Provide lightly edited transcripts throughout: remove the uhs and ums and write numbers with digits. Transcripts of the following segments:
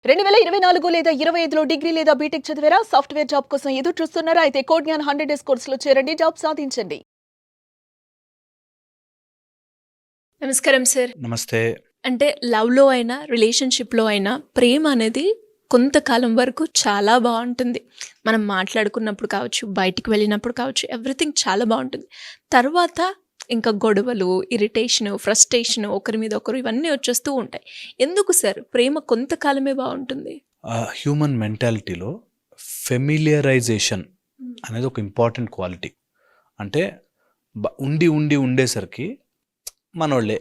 2024 లేదా 25లో డిగ్రీ లేదా బీటెక్ చదివారా? సాఫ్ట్‌వేర్ జాబ్ కోసం ఎదురు చూస్తున్నారా? అయితే కోడ్ జ్ఞాన్ 100 డేస్ కోర్సులో చేరండి. జాబ్ సాధించండి. నమస్కారం సార్. నమస్తే. అంటే లవ్‌లో అయినా, రిలేషన్‌షిప్‌లో అయినా ప్రేమ అనేది కొంతకాలం వరకు చాలా బావుంటుంది. మనం మాట్లాడుకున్నప్పుడు కావచ్చు, బయటికి వెళ్ళినప్పుడు కావచ్చు, ఎవ్రీథింగ్ చాలా బావుంటుంది. తర్వాత ఇంకా గొడవలు, ఇరిటేషను, ఫ్రస్ట్రేషను, ఒకరి మీద ఒకరు ఇవన్నీ వచ్చేస్తూ ఉంటాయి. ఎందుకు సార్ ప్రేమ కొంతకాలమే బావుంటుంది? హ్యూమన్ మెంటాలిటీలో ఫెమిలియరైజేషన్ అనేది ఒక ఇంపార్టెంట్ క్వాలిటీ. అంటే ఉండేసరికి మనోళ్ళే,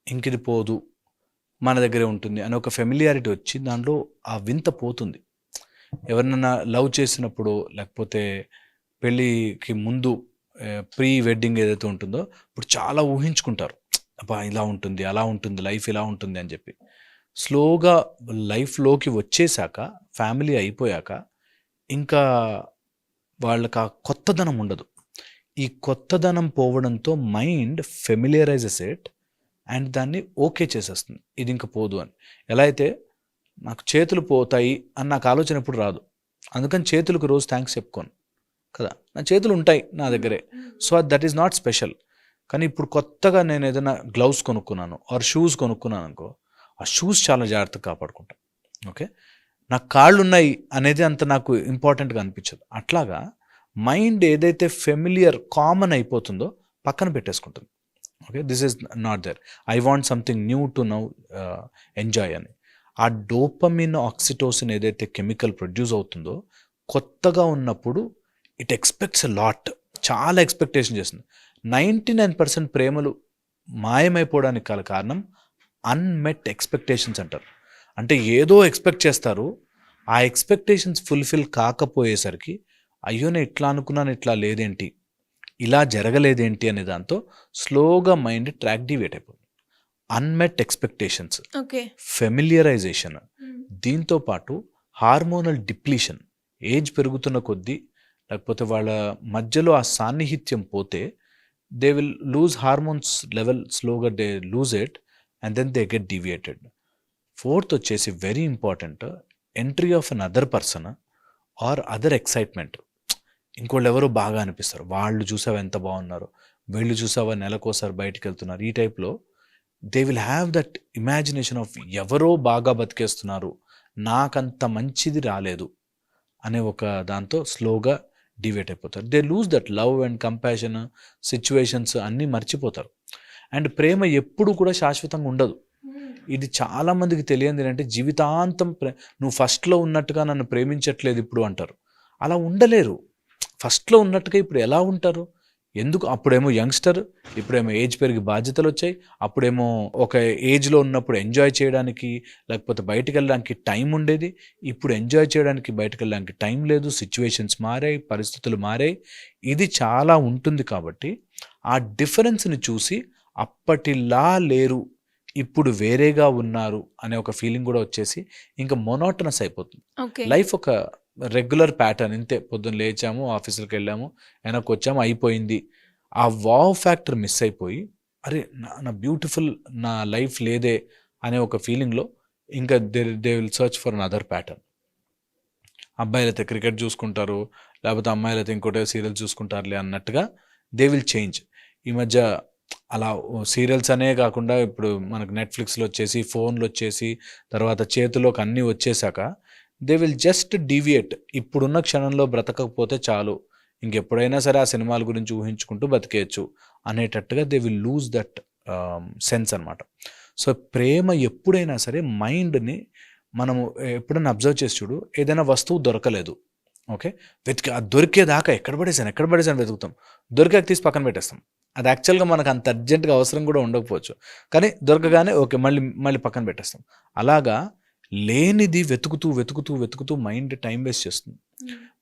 ఇంకిది పోదు, మన దగ్గరే ఉంటుంది అనే ఒక ఫెమిలియారిటీ వచ్చి దాంట్లో ఆ వింత పోతుంది. ఎవరినైనా లవ్ చేసినప్పుడు, లేకపోతే పెళ్ళికి ముందు ప్రీ వెడ్డింగ్ ఏదైతే ఉంటుందో ఇప్పుడు చాలా ఊహించుకుంటారు. అబ్బా ఇలా ఉంటుంది, అలా ఉంటుంది, లైఫ్ ఇలా ఉంటుంది అని చెప్పి. స్లోగా లైఫ్లోకి వచ్చేసాక, ఫ్యామిలీ అయిపోయాక ఇంకా వాళ్ళకి ఆ కొత్తదనం ఉండదు. ఈ కొత్తదనం పోవడంతో మైండ్ ఫెమిలియరైజెస్ ఇట్ అండ్ దాన్ని ఓకే చేసేస్తుంది, ఇది ఇంకా పోదు అని. ఎలా అయితే నాకు చేతులు పోతాయి అని నాకు ఆలోచన ఎప్పుడు రాదు, అందుకని చేతులకు రోజు థ్యాంక్స్ చెప్పుకోను కదా. నా చేతులు ఉంటాయి నా దగ్గరే, so that is not special. కానీ ఇప్పుడు కొత్తగా నేను ఏదైనా గ్లౌస్ కొనుక్కున్నాను ఆర్ షూస్ కొనుక్కున్నాను అనుకో, ఆ షూస్ చాలా జాగ్రత్తగా కాపాడుకుంటాను. ఓకే, నాకు కాళ్ళు ఉన్నాయి అనేది అంత నాకు ఇంపార్టెంట్గా అనిపించదు. అట్లాగా మైండ్ ఏదైతే ఫెమిలియర్ కామన్ అయిపోతుందో పక్కన పెట్టేసుకుంటుంది. Okay, this is not there, I want something new to now enjoy అని. ఆ డోపమిన్, ఆక్సిటోసిన్ ఏదైతే కెమికల్ ప్రొడ్యూస్ అవుతుందో కొత్తగా ఉన్నప్పుడు ఇట్ ఎక్స్పెక్ట్స్ ఎ లాట్, చాలా ఎక్స్పెక్టేషన్ చేస్తుంది. 99% ప్రేమలు మాయమైపోవడానికి గల కారణం అన్మెట్ ఎక్స్పెక్టేషన్స్ అంటారు. అంటే ఏదో ఎక్స్పెక్ట్ చేస్తారు, ఆ ఎక్స్పెక్టేషన్స్ ఫుల్ఫిల్ కాకపోయేసరికి అయ్యో నేను ఇట్లా అనుకున్నాను, ఇట్లా లేదేంటి, ఇలా జరగలేదేంటి అనే దాంతో స్లోగా మైండ్ ట్రాక్ డివేట్ అయిపోతుంది. అన్మెట్ ఎక్స్పెక్టేషన్స్, ఓకే, ఫెమిలియరైజేషన్, దీంతో పాటు హార్మోనల్ డిప్లీషన్. ఏజ్ పెరుగుతున్న కొద్దీ, లేకపోతే వాళ్ళ మధ్యలో ఆ సాన్నిహిత్యం పోతే they will lose hormones level, స్లోగా they lose it and then they get deviated. Fourth వచ్చేసి very important, entry of another person or other excitement. ఇంకోళ్ళు ఎవరో బాగా అనిపిస్తారు, వాళ్ళు చూసావా ఎంత బాగున్నారు, వీళ్ళు చూసావా నెలకోసారి బయటికి వెళ్తున్నారు, ఈ టైప్లో they will have that imagination of ఎవరో బాగా బతికేస్తున్నారు, నాకంత మంచిది రాలేదు అనే ఒక దాంతో స్లోగా డివేట్ అయిపోతారు. They lose that love and compassion, situations అన్నీ మర్చిపోతారు. అండ్ ప్రేమ ఎప్పుడు కూడా శాశ్వతంగా ఉండదు. ఇది చాలామందికి తెలియంది ఏంటంటే జీవితాంతం నువ్వు ఫస్ట్లో ఉన్నట్టుగా నన్ను ప్రేమించట్లేదు ఇప్పుడు అంటారు. అలా ఉండలేరు. ఫస్ట్లో ఉన్నట్టుగా ఇప్పుడు ఎలా ఉంటారు? ఎందుకు? అప్పుడేమో యంగ్స్టర్, ఇప్పుడేమో ఏజ్ పెరిగి బాధ్యతలు వచ్చాయి. అప్పుడేమో ఒక ఏజ్లో ఉన్నప్పుడు ఎంజాయ్ చేయడానికి, లేకపోతే బయటికి వెళ్ళడానికి టైం ఉండేది. ఇప్పుడు ఎంజాయ్ చేయడానికి, బయటకు వెళ్ళడానికి టైం లేదు. సిచ్యువేషన్స్ మారాయి, పరిస్థితులు మారాయి. ఇది చాలా ఉంటుంది. కాబట్టి ఆ డిఫరెన్స్ని చూసి అప్పటిలా లేరు, ఇప్పుడు వేరేగా ఉన్నారు అనే ఒక ఫీలింగ్ కూడా వచ్చేసి ఇంకా మొనోటనస్ అయిపోతుంది. లైఫ్ ఒక రెగ్యులర్ ప్యాటర్న్, ఇంతే. పొద్దున్న లేచాము, ఆఫీసులకు వెళ్ళాము, వెనక్కి వచ్చాము, అయిపోయింది. ఆ వావ్ ఫ్యాక్టర్ మిస్ అయిపోయి, అరే నా బ్యూటిఫుల్ నా లైఫ్ లేదే అనే ఒక ఫీలింగ్లో ఇంకా they will search for an other pattern. అబ్బాయిలు అయితే క్రికెట్ చూసుకుంటారు, లేకపోతే అమ్మాయిలు అయితే ఇంకోటే సీరియల్ చూసుకుంటారులే అన్నట్టుగా దే విల్ చేంజ్. ఈ మధ్య అలా సీరియల్స్ అనే కాకుండా ఇప్పుడు మనకు నెట్ఫ్లిక్స్లో వచ్చేసి, ఫోన్లు వచ్చేసి, తర్వాత చేతిలోకి అన్నీ వచ్చేసాక దే విల్ జస్ట్ డీవియేట్. ఇప్పుడున్న క్షణంలో బ్రతకకపోతే చాలు, ఇంకెప్పుడైనా సరే ఆ సినిమాల గురించి ఊహించుకుంటూ బతికేయచ్చు అనేటట్టుగా they will lose that sense అనమాట. సో ప్రేమ ఎప్పుడైనా సరే మైండ్ని మనము ఎప్పుడైనా అబ్జర్వ్ చేసి చూడు, ఏదైనా వస్తువు దొరకలేదు, ఓకే, అది దొరికేదాకా ఎక్కడ పడేసాను వెతుకుతాం, దొరికాక తీసి పక్కన పెట్టేస్తాం. అది యాక్చువల్గా మనకు అంత అర్జెంటుగా అవసరం కూడా ఉండకపోవచ్చు, కానీ దొరకగానే ఓకే మళ్ళీ పక్కన పెట్టేస్తాం. అలాగా లేనిది వెతుకుతూ మైండ్ టైం వేస్ట్ చేస్తుంది.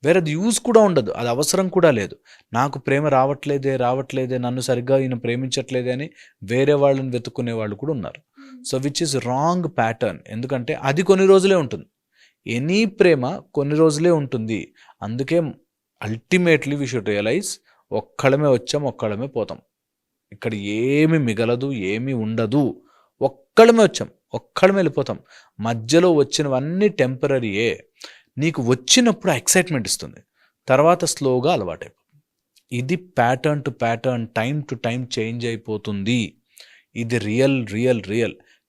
వేరే అది యూజ్ కూడా ఉండదు, అది అవసరం కూడా లేదు. నాకు ప్రేమ రావట్లేదే, నన్ను సరిగ్గా ఈయన ప్రేమించట్లేదే అని వేరే వాళ్ళని వెతుక్కునే వాళ్ళు కూడా ఉన్నారు. So which is wrong pattern. ఎందుకంటే అది కొన్ని రోజులే ఉంటుంది, ఎనీ ప్రేమ కొన్ని రోజులే ఉంటుంది. అందుకే అల్టిమేట్లీ వీ షుడ్ రియలైజ్, ఒక్కళ్ళమే వచ్చాం, ఒక్కళ్ళమే పోతాం. ఇక్కడ ఏమి మిగలదు, ఏమీ ఉండదు. ఒక్కడమే వెళ్ళిపోతాం. మధ్యలో వచ్చినవన్నీ టెంపరరీయే. నీకు వచ్చినప్పుడు ఎక్సైట్మెంట్ ఇస్తుంది, తర్వాత స్లోగా అలవాటైపోతుంది. ఇది pattern to pattern, time to time change అయిపోతుంది. ఇది real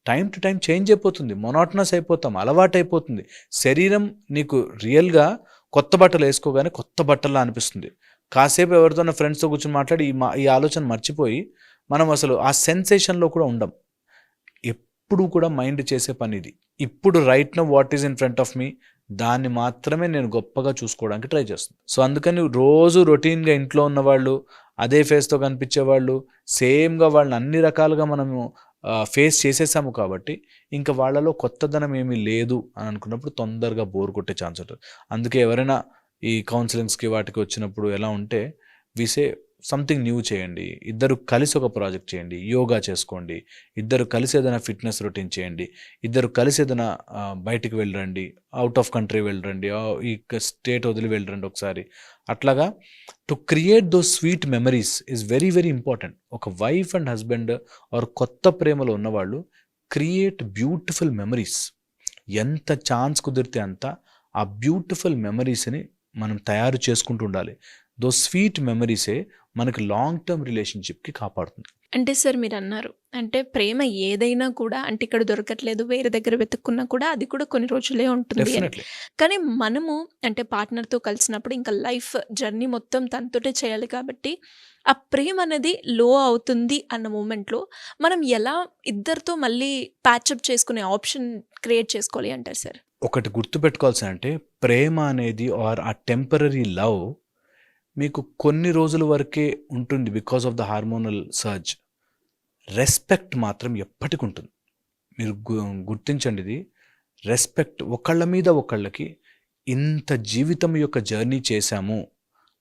time to time change అయిపోతుంది. మొనాటనస్ అయిపోతాం, అలవాటైపోతుంది. శరీరం నీకు రియల్గా కొత్త బట్టలు వేసుకోగానే కొత్త బట్టల్లా అనిపిస్తుంది. కాసేపు ఎవరితోనో ఫ్రెండ్స్తో కూర్చొని మాట్లాడి ఈ ఆలోచన మర్చిపోయి మనం అసలు ఆ సెన్సేషన్లో కూడా ఉండం. ఎప్పుడు కూడా మైండ్ చేసే పని ఇది. ఇప్పుడు right now what is in front of me, దాన్ని మాత్రమే నేను గొప్పగా చూసుకోవడానికి ట్రై చేస్తాను. సో అందుకని రోజు రొటీన్గా ఇంట్లో ఉన్నవాళ్ళు, అదే ఫేస్తో కనిపించేవాళ్ళు, సేమ్గా వాళ్ళని అన్ని రకాలుగా మనము ఫేస్ చేసేసాము కాబట్టి ఇంకా వాళ్ళలో కొత్తదనం ఏమీ లేదు అని అనుకున్నప్పుడు తొందరగా బోర్ కొట్టే ఛాన్స్ ఉంటుంది. అందుకే ఎవరైనా ఈ కౌన్సిలింగ్స్కి వాటికి వచ్చినప్పుడు ఎలా ఉంటే విసే సంథింగ్ న్యూ చేయండి, ఇద్దరు కలిసి ఒక ప్రాజెక్ట్ చేయండి, యోగా చేసుకోండి, ఇద్దరు కలిసి ఏదైనా ఫిట్నెస్ రొటీన్ చేయండి, ఇద్దరు కలిసి ఏదైనా బయటికి వెళ్ళరండి, అవుట్ ఆఫ్ కంట్రీ వెళ్ళరండి, ఈ స్టేట్ వదిలి వెళ్ళరండి ఒకసారి. అట్లాగా to create those sweet memories is very important. ఒక వైఫ్ అండ్ హస్బెండ్ ఆర్ కొత్త ప్రేమలో ఉన్నవాళ్ళు క్రియేట్ బ్యూటిఫుల్ మెమరీస్. ఎంత ఛాన్స్ కుదిరితే అంత ఆ బ్యూటిఫుల్ మెమరీస్ని మనం తయారు చేసుకుంటూ ఉండాలి. దో స్వీట్ మెమరీసే మనకి లాంగ్ టర్మ్ రిలేషన్షిప్కి కాపాడుతుంది. అంటే సార్ మీరు అన్నారు, అంటే ప్రేమ ఏదైనా కూడా అంటే ఇక్కడ దొరకట్లేదు, వేరే దగ్గర వెతుక్కున్నా కూడా అది కూడా కొన్ని రోజులే ఉంటుంది అని. డెఫినెట్లీ కానీ మనము అంటే పార్ట్నర్తో కలిసినప్పుడు ఇంకా లైఫ్ జర్నీ మొత్తం తనతోటే చేయాలి కాబట్టి ఆ ప్రేమ అనేది లో అవుతుంది అన్న మూమెంట్లో మనం ఎలా ఇద్దరితో మళ్ళీ ప్యాచప్ చేసుకునే ఆప్షన్ క్రియేట్ చేసుకోవాలి అంటారు సార్? ఒకటి గుర్తుపెట్టుకోవాల్సిన అంటే ప్రేమ అనేది ఆర్ ఆ టెంపరరీ లవ్ మీకు కొన్ని రోజుల వరకే ఉంటుంది because of the hormonal surge. Respect మాత్రం ఎప్పటికి ఉంటుంది. మీరు గుర్తించండి ఇది. రెస్పెక్ట్, ఒకళ్ళ మీద ఒకళ్ళకి ఇంత జీవితం యొక్క జర్నీ చేశాము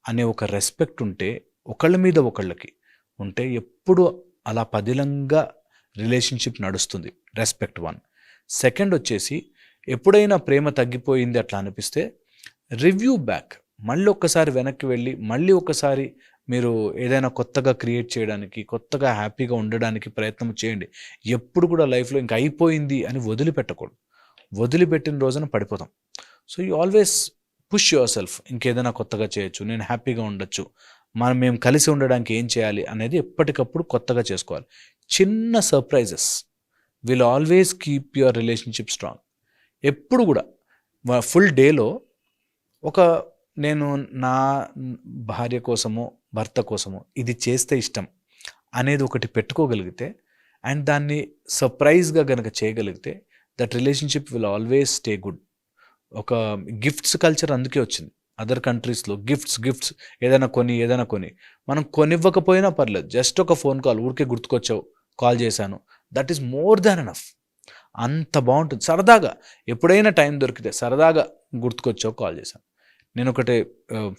అనే ఒక రెస్పెక్ట్ ఉంటే, ఒకళ్ళ మీద ఒకళ్ళకి ఉంటే ఎప్పుడు అలా పదిలంగా రిలేషన్షిప్ నడుస్తుంది. రెస్పెక్ట్ 1. సెకండ్ వచ్చేసి ఎప్పుడైనా ప్రేమ తగ్గిపోయింది అట్లా అనిపిస్తే రివ్యూ బ్యాక్, మళ్ళీ ఒక్కసారి వెనక్కి వెళ్ళి మళ్ళీ ఒకసారి మీరు ఏదైనా కొత్తగా క్రియేట్ చేయడానికి, కొత్తగా హ్యాపీగా ఉండడానికి ప్రయత్నం చేయండి. ఎప్పుడు కూడా లైఫ్లో ఇంకా అయిపోయింది అని వదిలిపెట్టకూడదు. వదిలిపెట్టిన రోజున పడిపోతాం. So you always push your self, ఇంకేదైనా కొత్తగా చేయొచ్చు, నేను హ్యాపీగా ఉండొచ్చు, మేము కలిసి ఉండడానికి ఏం చేయాలి అనేది ఎప్పటికప్పుడు కొత్తగా చేసుకోవాలి. చిన్న surprises will always keep your relationship strong. ఎప్పుడు కూడా ఫుల్ డేలో నేను నా భార్య కోసమో భర్త కోసమో ఇది చేస్తే ఇష్టం అనేది ఒకటి పెట్టుకోగలిగితే అండ్ దాన్ని సర్ప్రైజ్గా కనుక చేయగలిగితే that relationship will always stay good. ఒక గిఫ్ట్స్ కల్చర్ అందుకే వచ్చింది అదర్ కంట్రీస్లో. గిఫ్ట్స్ ఏదైనా కొని మనం కొనివ్వకపోయినా పర్లేదు, జస్ట్ ఒక ఫోన్ కాల్, ఊరికే గుర్తుకొచ్చావు కాల్ చేశాను, that is more than enough. అంత బాగుంటుంది. సరదాగా ఎప్పుడైనా టైం దొరికితే సరదాగా గుర్తుకొచ్చావు కాల్ చేశాను. నేను ఒకటి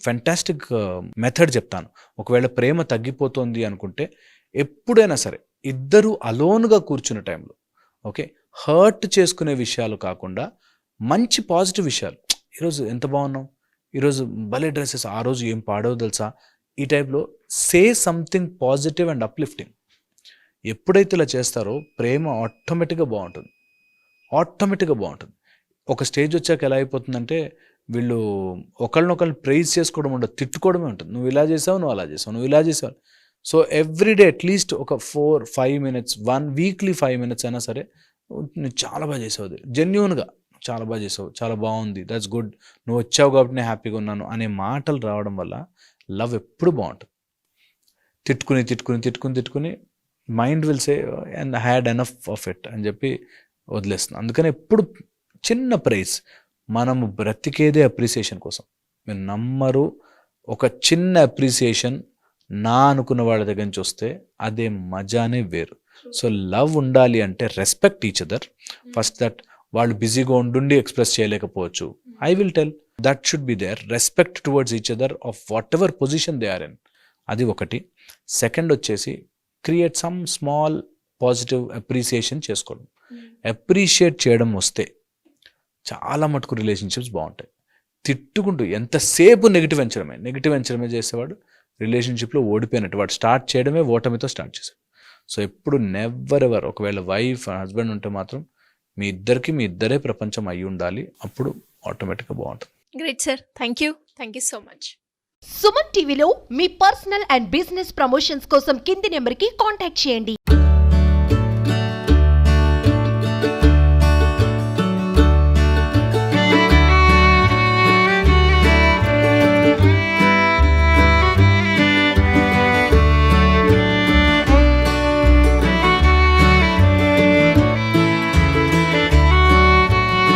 ఫెంటాస్టిక్ మెథడ్ చెప్తాను. ఒకవేళ ప్రేమ తగ్గిపోతుంది అనుకుంటే ఎప్పుడైనా సరే ఇద్దరు అలోన్గా కూర్చున్న టైంలో, ఓకే, హర్ట్ చేసుకునే విషయాలు కాకుండా మంచి పాజిటివ్ విషయాలు, ఈరోజు ఎంత బాగున్నావు, ఈరోజు భలే డ్రెస్సెస్, ఆ రోజు ఏం పాడవు తెలుసా, ఈ టైప్లో say something positive and uplifting. ఎప్పుడైతే ఇలా చేస్తారో ప్రేమ ఆటోమేటిక్గా బాగుంటుంది. ఒక స్టేజ్ వచ్చాక ఎలా అయిపోతుందంటే వీళ్ళు ఒకళ్ళనొకళ్ళు ప్రైజ్ చేసుకోవడం ఉండదు, తిట్టుకోవడమే ఉంటుంది. నువ్వు ఇలా చేసావు, నువ్వు అలా చేసావు, నువ్వు ఇలా చేసావు. సో ఎవ్రీడే అట్లీస్ట్ ఒక 4-5 minutes, 1 weekly 5 minutes అయినా సరే నువ్వు చాలా బాగా చేసావు, జెన్యూన్గా చాలా బాగా చేసావు, చాలా బాగుంది, దట్స్ గుడ్, నువ్వు వచ్చావు కాబట్టి నేను హ్యాపీగా ఉన్నాను అనే మాటలు రావడం వల్ల లవ్ ఎప్పుడు బాగుంటుంది. తిట్టుకుని mind will say and had enough of it అని చెప్పి వదిలేస్తుంది. అందుకని ఎప్పుడు చిన్న ప్రైజ్, మనము బ్రతికేదే అప్రిసియేషన్ కోసం. మీరు నమ్మరు, ఒక చిన్న అప్రిసియేషన్ నా అనుకున్న వాళ్ళ దగ్గర నుంచి వస్తే అదే మజానే వేరు. సో లవ్ ఉండాలి అంటే respect each other. First that వాళ్ళు బిజీగా ఉండి ఎక్స్ప్రెస్ చేయలేకపోవచ్చు, I will tell that should be there. Respect towards each other of whatever position they are in, అది ఒకటి. సెకండ్ వచ్చేసి create some small positive appreciation చేసుకోవడం. అప్రిషియేట్ చేయడం వస్తే చాలా మటుకు రిలేషన్షిప్స్ బాగుంటాయి. తిట్టుకుంటూ ఎంతసేపు నెగిటివ్ ఎంచడమే చేసేవాడు రిలేషన్షిప్లో ఓడిపోయినట్టు. వాడు స్టార్ట్ చేయడమే ఓటమితో స్టార్ట్ చేశాడు. సో ఎప్పుడు నెవర్ ఎవర్, ఒకవేళ వైఫ్ హస్బెండ్ ఉంటే మాత్రం మీ ఇద్దరే ప్రపంచం అయి ఉండాలి. అప్పుడు ఆటోమేటిక్గా బాగుంటుంది. Great sir, thank you so much. Suman టీవీలో మీ పర్సనల్ అండ్ బిజినెస్ ప్రమోషన్స్ కోసం కింది నెంబర్కి కాంటాక్ట్ చేయండి.